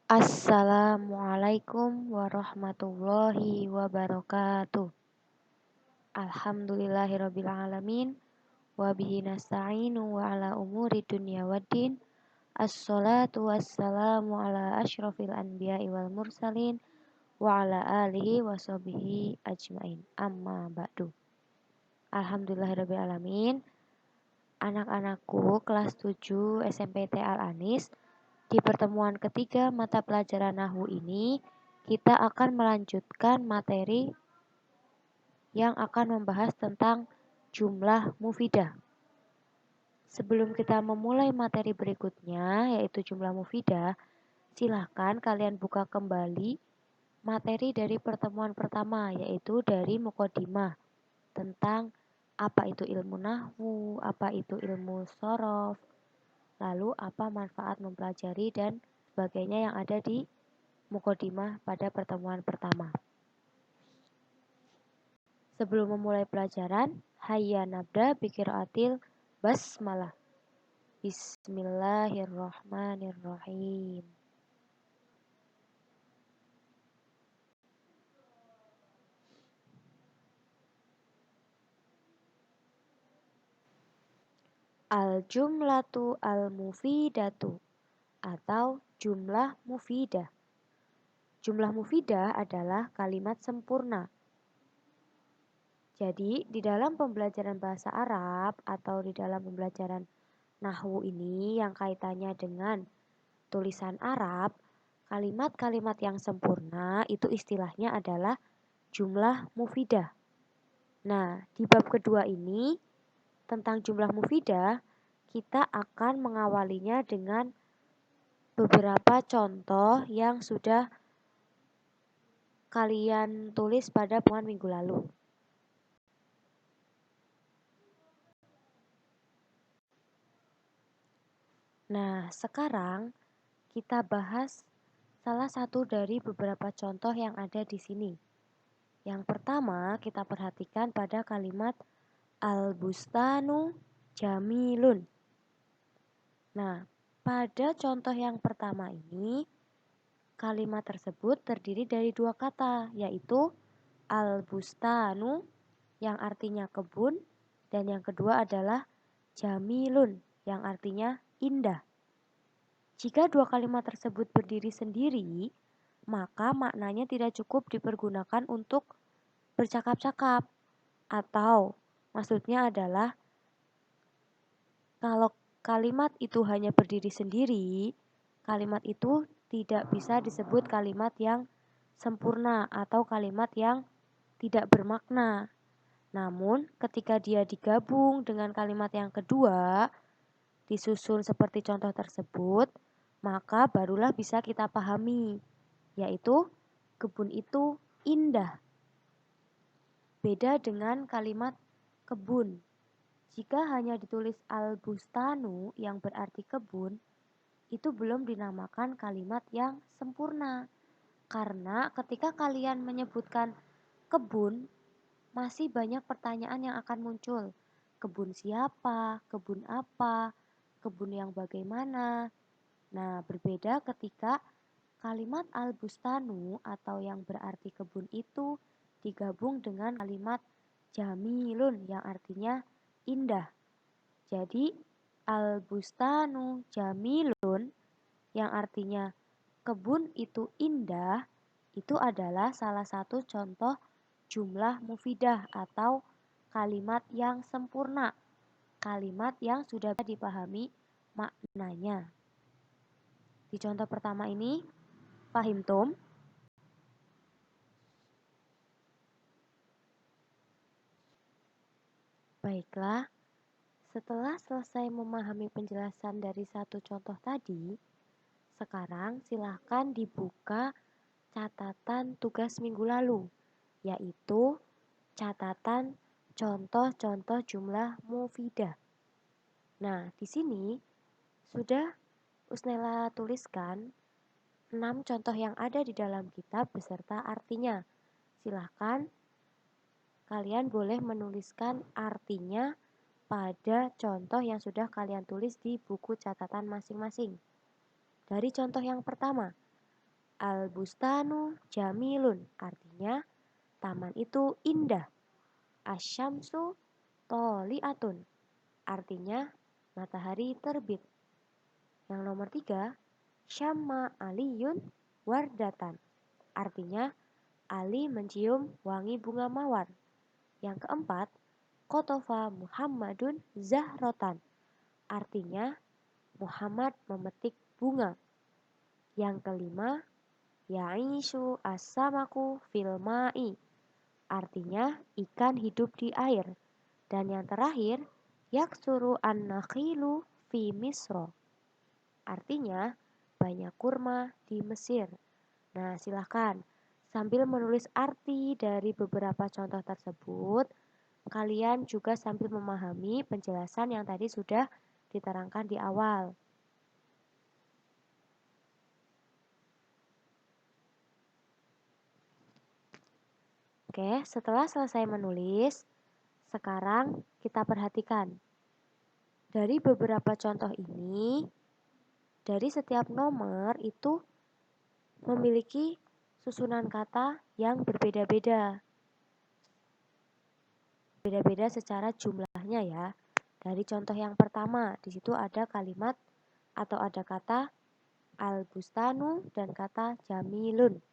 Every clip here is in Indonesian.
Assalamualaikum warahmatullahi wabarakatuh. Alhamdulillahirabbil alamin wa bihi nasta'inu wa ala umuri dunya waddin. Assalatu wassalamu ala asyrafil anbiya'i wal mursalin wa ala alihi wa sahbihi ajmain. Amma ba'du. Alhamdulillahirabbil alamin. Anak-anakku kelas 7 SMPT Al-Anis. Di pertemuan ketiga mata pelajaran Nahwu ini, kita akan melanjutkan materi yang akan membahas tentang jumlah mufidah. Sebelum kita memulai materi berikutnya, yaitu jumlah mufidah, silahkan kalian buka kembali materi dari pertemuan pertama, yaitu dari Muqaddimah, tentang apa itu ilmu Nahwu, apa itu ilmu shorof, lalu apa manfaat mempelajari dan sebagainya yang ada di Muqaddimah pada pertemuan pertama. Sebelum memulai pelajaran, hayya nabda biqiraatil basmalah. Bismillahirrahmanirrahim. Al-jumlatu al-mufidatu atau jumlah mufidah. Jumlah mufidah adalah kalimat sempurna. Jadi, di dalam pembelajaran bahasa Arab atau di dalam pembelajaran Nahwu ini yang kaitannya dengan tulisan Arab, kalimat-kalimat yang sempurna itu istilahnya adalah jumlah mufidah. Nah, di bab kedua ini tentang jumlah mufidah, kita akan mengawalinya dengan beberapa contoh yang sudah kalian tulis pada pertemuan minggu lalu. Nah, sekarang kita bahas salah satu dari beberapa contoh yang ada di sini. Yang pertama, kita perhatikan pada kalimat al-bustanu jamilun. Nah, pada contoh yang pertama ini, kalimat tersebut terdiri dari dua kata, yaitu al-bustanu yang artinya kebun, dan yang kedua adalah jamilun yang artinya indah. Jika dua kalimat tersebut berdiri sendiri, maka maknanya tidak cukup dipergunakan untuk bercakap-cakap. Atau maksudnya adalah kalau kalimat itu hanya berdiri sendiri, kalimat itu tidak bisa disebut kalimat yang sempurna atau kalimat yang tidak bermakna. Namun ketika dia digabung dengan kalimat yang kedua, disusun seperti contoh tersebut, maka barulah bisa kita pahami, yaitu kebun itu indah. Beda dengan kalimat kebun. Jika hanya ditulis al-bustanu yang berarti kebun, itu belum dinamakan kalimat yang sempurna. Karena ketika kalian menyebutkan kebun, masih banyak pertanyaan yang akan muncul. Kebun siapa? Kebun apa? Kebun yang bagaimana? Nah, berbeda ketika kalimat al-bustanu atau yang berarti kebun itu digabung dengan kalimat jamilun yang artinya indah. Jadi, al-bustanu jamilun yang artinya kebun itu indah, itu adalah salah satu contoh jumlah mufidah atau kalimat yang sempurna. Kalimat yang sudah dipahami maknanya. Di contoh pertama ini, pahim Tom? Baiklah, setelah selesai memahami penjelasan dari satu contoh tadi, sekarang silahkan dibuka catatan tugas minggu lalu, yaitu catatan contoh-contoh jumlah mufidah. Nah, di sini sudah Usnela tuliskan 6 contoh yang ada di dalam kitab beserta artinya. Silahkan kalian boleh menuliskan artinya pada contoh yang sudah kalian tulis di buku catatan masing-masing. Dari contoh yang pertama, Al-bustanu jamilun, artinya taman itu indah. Asyamsu toliatun, artinya matahari terbit. Yang nomor 3, syamma aliyun wardatan, artinya Ali mencium wangi bunga mawar. Yang keempat, kotofa Muhammadun zahrotan, artinya Muhammad memetik bunga. Yang kelima, ya'ishu as-samaku fil ma'i, artinya ikan hidup di air. Dan yang terakhir, yaksuru an-nakhilu fi Misro, artinya banyak kurma di Mesir. Nah, silahkan sambil menulis arti dari beberapa contoh tersebut, kalian juga sambil memahami penjelasan yang tadi sudah diterangkan di awal. Oke, setelah selesai menulis, sekarang kita perhatikan. Dari beberapa contoh ini, dari setiap nomor itu memiliki susunan kata yang berbeda-beda. Beda-beda secara jumlahnya ya. Dari contoh yang pertama, di situ ada kalimat atau ada kata al-bustanu dan kata jamilun.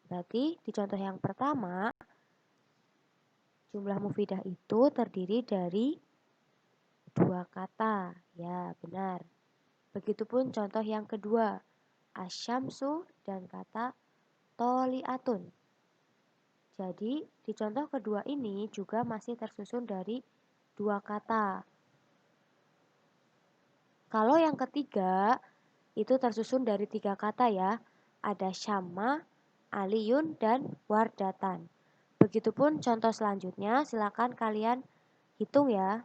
Berarti di contoh yang pertama, jumlah mufidah itu terdiri dari 2 kata. Ya, benar. Begitupun contoh yang kedua, asyamsu dan kata toliatun. Jadi, di contoh kedua ini juga masih tersusun dari 2 kata. Kalau yang ketiga, itu tersusun dari 3 kata ya. Ada syamma, aliyun, dan wardatan. Begitupun contoh selanjutnya, silakan kalian hitung ya.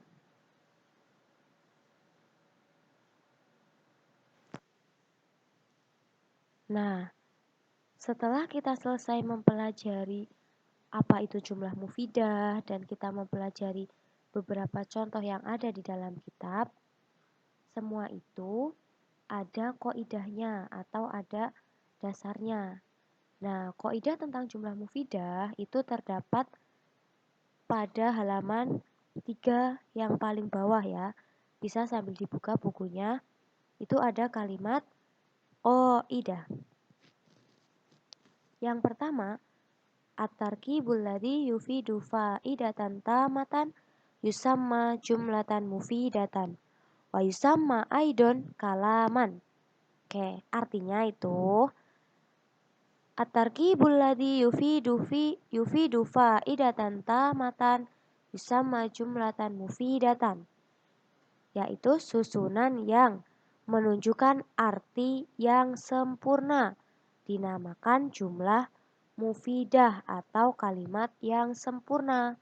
Nah, setelah kita selesai mempelajari apa itu jumlah mufidah dan kita mempelajari beberapa contoh yang ada di dalam kitab, semua itu ada kaidahnya atau ada dasarnya. Nah, kaidah tentang jumlah mufidah itu terdapat pada halaman 3 yang paling bawah ya. Bisa sambil dibuka bukunya. Itu ada kalimat qaidah. Yang pertama, at-tarkibul ladzi yufidu fa'idatan tamatan yusamma jumlatan mufidatan wa yusamma aidon kalaman. Oke, artinya itu at-tarkibul ladzi yufidu fa'idatan tamatan yusamma jumlatan mufidatan, yaitu susunan yang menunjukkan arti yang sempurna dinamakan jumlah mufidah atau kalimat yang sempurna.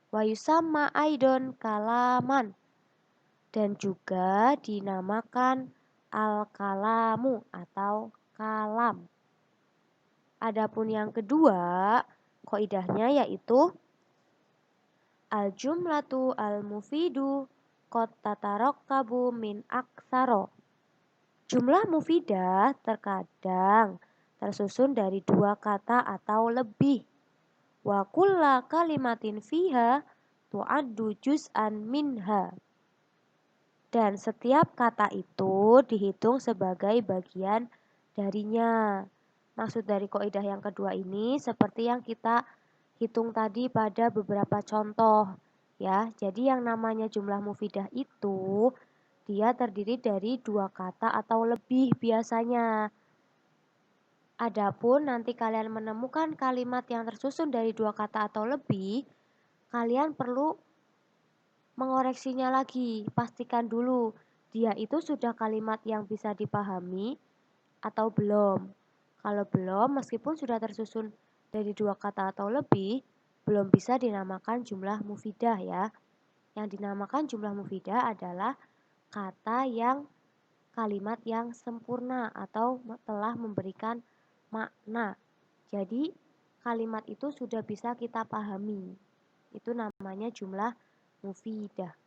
Wa yusamma aidon kalaman, dan juga dinamakan al-kalamu atau kalam. Adapun yang kedua, kaidahnya yaitu al-jumlatu al-mufidu qad tatarakabu min aksaro. Jumlah mufidah terkadang tersusun dari 2 kata atau lebih. Wa kulla kalimatin fiha tu'addu juz'an minha. Dan setiap kata itu dihitung sebagai bagian darinya. Maksud dari kaidah yang kedua ini seperti yang kita hitung tadi pada beberapa contoh ya. Jadi yang namanya jumlah mufidah itu dia terdiri dari 2 kata atau lebih biasanya. Adapun nanti kalian menemukan kalimat yang tersusun dari 2 kata atau lebih, kalian perlu mengoreksinya lagi. Pastikan dulu dia itu sudah kalimat yang bisa dipahami atau belum. Kalau belum, meskipun sudah tersusun dari 2 kata atau lebih, belum bisa dinamakan jumlah mufidah ya. Yang dinamakan jumlah mufidah adalah kata yang kalimat yang sempurna atau telah memberikan makna. Jadi kalimat itu sudah bisa kita pahami. Itu namanya jumlah mufidah.